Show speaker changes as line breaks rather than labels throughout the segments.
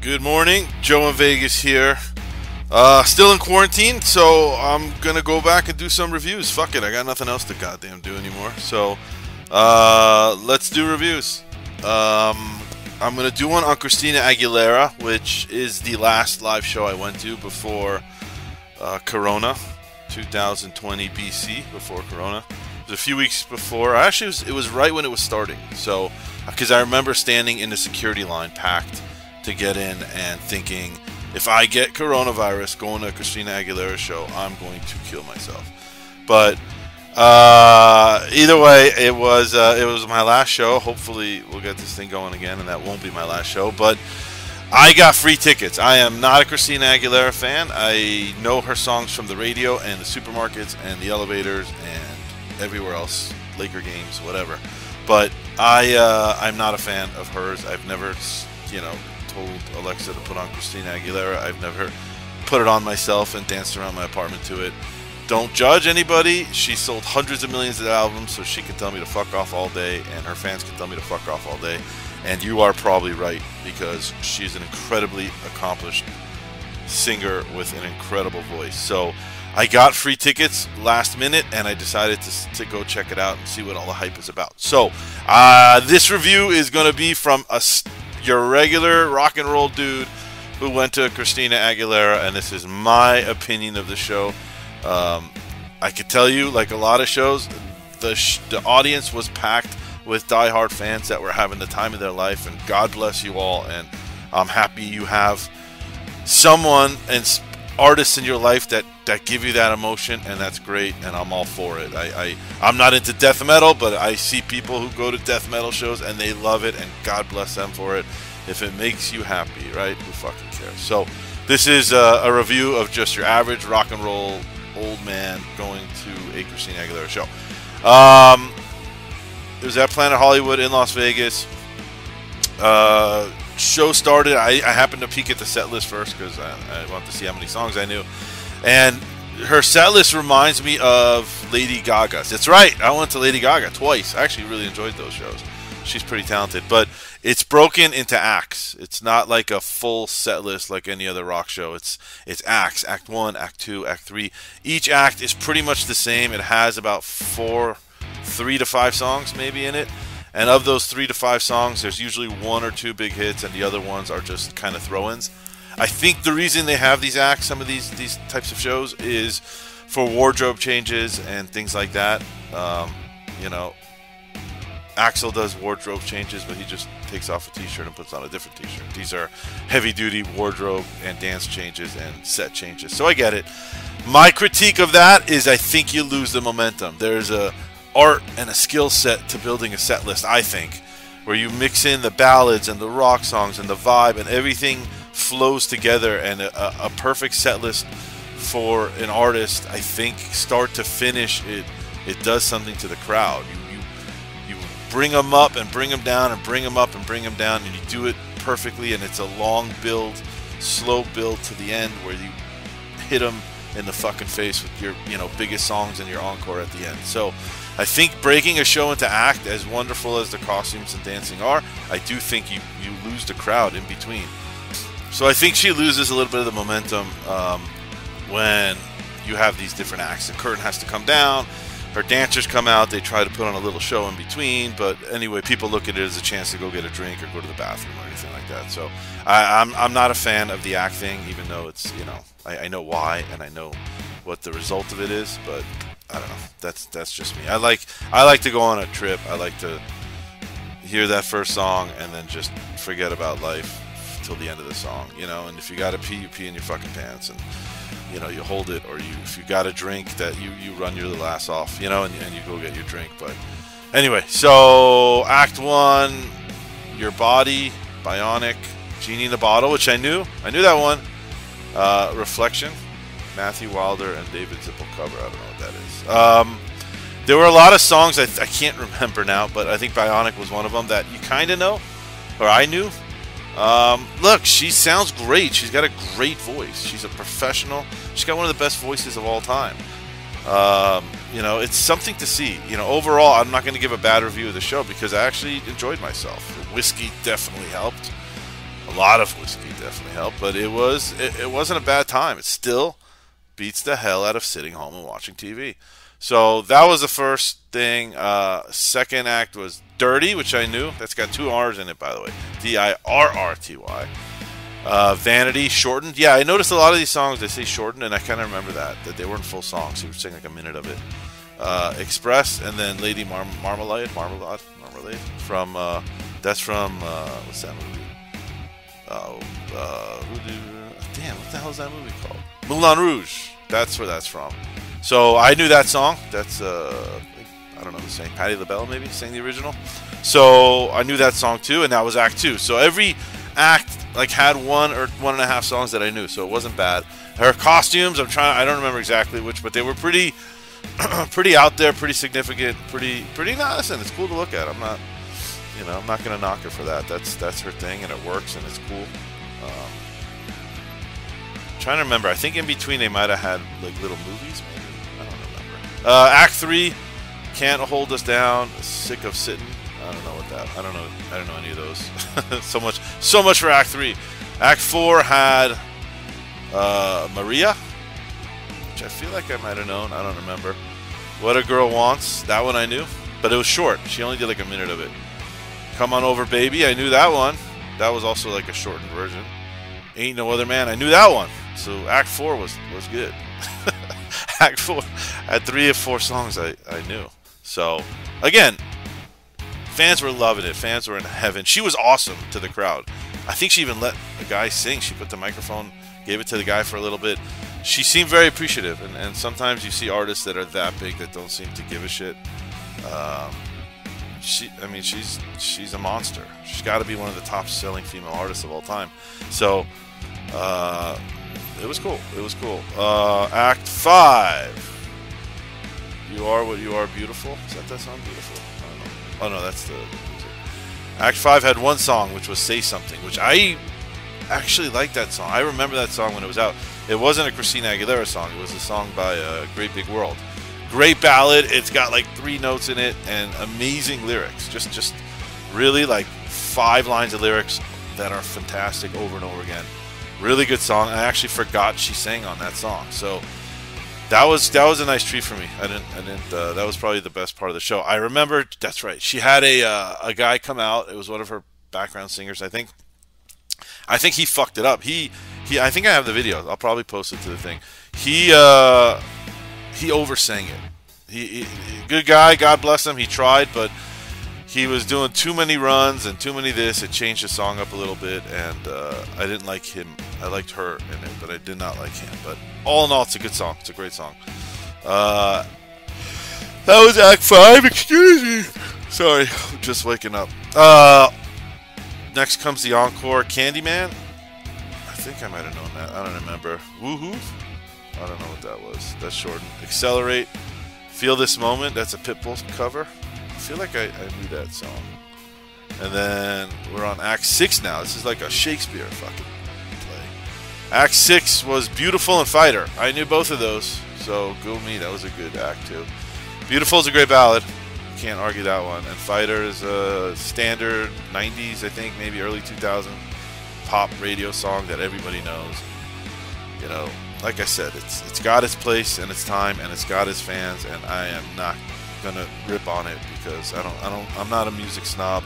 Good morning, Joe in Vegas here. Still in quarantine, so I'm gonna go back and do some reviews. Fuck it, I got nothing else to goddamn do anymore. So, let's do reviews. I'm gonna do one on Christina Aguilera, which is the last live show I went to before Corona, 2020 BC, before Corona. It was a few weeks before. Actually, it was right when it was starting. So, because I remember standing in the security line, packed, to get in and thinking, if I get coronavirus going to a Christina Aguilera show, I'm going to kill myself. But either way, it was my last show. Hopefully we'll get this thing going again, and that won't be my last show. But I got free tickets. I am not a Christina Aguilera fan. I know her songs from the radio and the supermarkets and the elevators and everywhere else, Laker games, whatever. But I'm not a fan of hers. I've never, told Alexa to put on Christina Aguilera. I've never put it on myself and danced around my apartment to it. Don't judge anybody. She sold hundreds of millions of albums, so she can tell me to fuck off all day, and her fans can tell me to fuck off all day. And you are probably right, because she's an incredibly accomplished singer with an incredible voice. So I got free tickets last minute, and I decided to go check it out and see what all the hype is about. So this review is going to be from your regular rock and roll dude who went to Christina Aguilera, and this is my opinion of the show. I could tell you, like a lot of shows, the audience was packed with diehard fans that were having the time of their life, and God bless you all, and I'm happy you have someone and artists in your life that give you that emotion, and that's great, and I'm all for it. I'm not into death metal, but I see people who go to death metal shows and they love it, and God bless them for it. If it makes you happy, right? Who fucking cares? So this is a review of just your average rock and roll old man going to a Christina Aguilera show. It was at Planet Hollywood in Las Vegas. Show started. I happened to peek at the set list first because I wanted to see how many songs I knew, and her set list reminds me of Lady Gaga's. That's right, I went to Lady Gaga twice. I actually really enjoyed those shows. She's pretty talented, but it's broken into acts. It's not like a full set list like any other rock show. It's acts: Act 1, Act 2, Act 3. Each act is pretty much the same. It has about 3 to 5 songs maybe in it. And of those 3 to 5 songs, there's usually 1 or 2 big hits, and the other ones are just kind of throw-ins. I think the reason they have these acts, some of these types of shows, is for wardrobe changes and things like that. Axel does wardrobe changes, but he just takes off a t-shirt and puts on a different t-shirt. These are heavy-duty wardrobe and dance changes and set changes. So I get it. My critique of that is I think you lose the momentum. There's a art and a skill set to building a set list, I think, where you mix in the ballads and the rock songs and the vibe, and everything flows together, and a perfect set list for an artist, I think, start to finish, it does something to the crowd. You bring them up and bring them down and bring them up and bring them down, and you do it perfectly, and it's a long build, slow build to the end where you hit them in the fucking face with your biggest songs and your encore at the end. So I think breaking a show into act, as wonderful as the costumes and dancing are, I do think you lose the crowd in between. So I think she loses a little bit of the momentum when you have these different acts. The curtain has to come down, her dancers come out, they try to put on a little show in between, but anyway, people look at it as a chance to go get a drink or go to the bathroom or anything like that. So I'm not a fan of the act thing, even though it's, I know why, and I know what the result of it is, but I don't know. That's just me. I like to go on a trip. I like to hear that first song and then just forget about life till the end of the song, and if you gotta pee, you pee in your fucking pants, and you hold it, or if you got a drink, that you run your little ass off, and you go get your drink. But anyway, so Act 1, Your Body, Bionic, Genie in the Bottle, which I knew that one. Reflection, Matthew Wilder and David Zippel cover. I don't know what that is. There were a lot of songs I can't remember now, but I think Bionic was one of them that you kind of know, or I knew. Look, she sounds great. She's got a great voice. She's a professional. She's got one of the best voices of all time. It's something to see. Overall, I'm not going to give a bad review of the show because I actually enjoyed myself. The whiskey definitely helped. A lot of whiskey definitely helped, but it wasn't a bad time. It still beats the hell out of sitting home and watching TV. So that was the first thing. Second act was Dirty, which I knew. That's got 2 R's in it, by the way. Dirrty. Vanity, shortened. Yeah, I noticed a lot of these songs, they say shortened, and I kind of remember that they weren't full songs. He would sing like a minute of it. Express, and then Lady Marmalade from, that's from, what's that movie? Damn, what the hell is that movie called? Moulin Rouge. That's where that's from. So I knew that song. That's, I don't know who's saying, Patti LaBelle maybe sang the original. So I knew that song too, and that was Act 2. So every act like had 1 or 1.5 songs that I knew, so it wasn't bad. Her costumes, I don't remember exactly which, but they were pretty pretty out there, pretty significant, pretty nah, listen, it's cool to look at. I'm not gonna knock her for that. That's her thing, and it works, and it's cool. Trying to remember, I think in between they might have had like little movies, maybe. I don't remember. Act 3, Can't Hold Us Down, Sick of Sitting. I don't know what that. I don't know any of those. so much for Act 3. Act 4 had Maria, which I feel like I might have known. I don't remember. What a Girl Wants. That one I knew, but it was short. She only did like a minute of it. Come On Over Baby. I knew that one. That was also like a shortened version. Ain't No Other Man. I knew that one. So Act 4 was good. Act 4 had 3 of 4 songs I knew. So again, fans were loving it. Fans were in heaven. She was awesome to the crowd. I think she even let the guy sing. She put the microphone, gave it to the guy for a little bit. She seemed very appreciative, and sometimes you see artists that are that big that don't seem to give a shit. She's a monster. She's got to be one of the top-selling female artists of all time. So, it was cool. Act 5. You Are What You Are, Beautiful. Is that song, Beautiful? I don't know. Oh no, that's the music. Act 5 had one song, which was Say Something, which I actually liked that song. I remember that song when it was out. It wasn't a Christina Aguilera song. It was a song by Great Big World. Great ballad. It's got like 3 notes in it and amazing lyrics. Just really like 5 lines of lyrics that are fantastic over and over again. Really good song. I actually forgot she sang on that song. So that was a nice treat for me. I didn't. That was probably the best part of the show. I remember. That's right. She had a guy come out. It was one of her background singers, I think. I think he fucked it up. I think I have the video. I'll probably post it to the thing. He oversang it. He good guy. God bless him. He tried, but he was doing too many runs and too many this. It changed the song up a little bit, and I didn't like him. I liked her in it, but I did not like him. But all in all, it's a good song. It's a great song. That was Act 5. Excuse me. Sorry, just waking up. Next comes the encore. Candyman. I think I might have known that. I don't remember. Woohoo. I don't know what that was. That's shortened. Accelerate. Feel This Moment. That's a Pitbull cover. I feel like I knew that song. And then we're on Act 6 now. This is like a Shakespeare fucking play. Act 6 was Beautiful and Fighter. I knew both of those, so go me. That was a good act too. Beautiful is a great ballad. Can't argue that one. And Fighter is a standard 90s, I think, maybe early 2000 pop radio song that everybody knows. You know, like I said, it's got its place and its time, and it's got its fans, and I am not gonna rip on it because I'm not a music snob.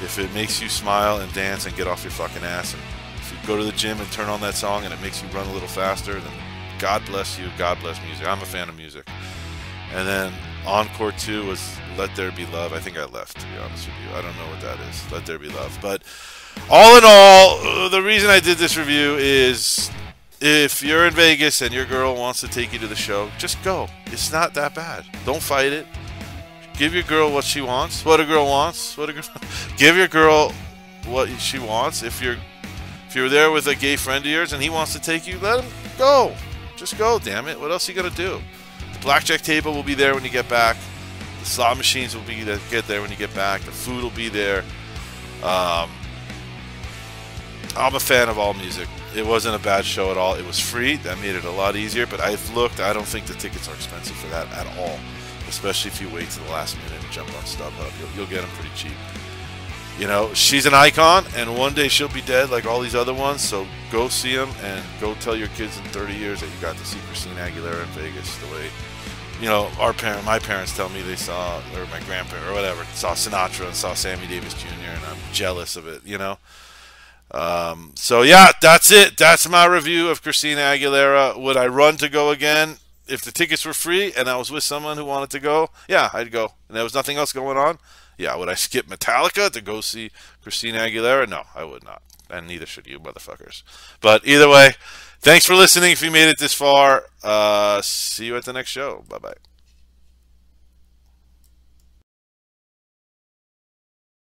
If it makes you smile and dance and get off your fucking ass, and if you go to the gym and turn on that song and it makes you run a little faster, then God bless you. God bless music. I'm a fan of music. And then Encore 2 was Let There Be Love. I think I left, to be honest with you. I don't know what that is. Let There Be Love. But all in all, the reason I did this review is if you're in Vegas and your girl wants to take you to the show, just go. It's not that bad. Don't fight it. Give your girl what she wants. What a girl wants. Give your girl what she wants. If you're there with a gay friend of yours and he wants to take you, let him go. Just go, damn it. What else are you going to do? The blackjack table will be there when you get back. The slot machines will get there when you get back. The food will be there. I'm a fan of all music. It wasn't a bad show at all. It was free. That made it a lot easier. But I've looked. I don't think the tickets are expensive for that at all. Especially if you wait to the last minute and jump on StubHub. You'll get them pretty cheap. You know, she's an icon, and one day she'll be dead like all these other ones. So go see them, and go tell your kids in 30 years that you got to see Christina Aguilera in Vegas. The way, you know, my parents tell me they saw, or my grandparents, or whatever, saw Sinatra and saw Sammy Davis Jr., and I'm jealous of it, you know. So yeah, that's it. That's my review of Christina Aguilera. Would I run to go again if the tickets were free and I was with someone who wanted to go? Yeah, I'd go. And there was nothing else going on? Yeah, would I skip Metallica to go see Christina Aguilera? No, I would not. And neither should you, motherfuckers. But either way, thanks for listening if you made it this far. See you at the next show. Bye-bye.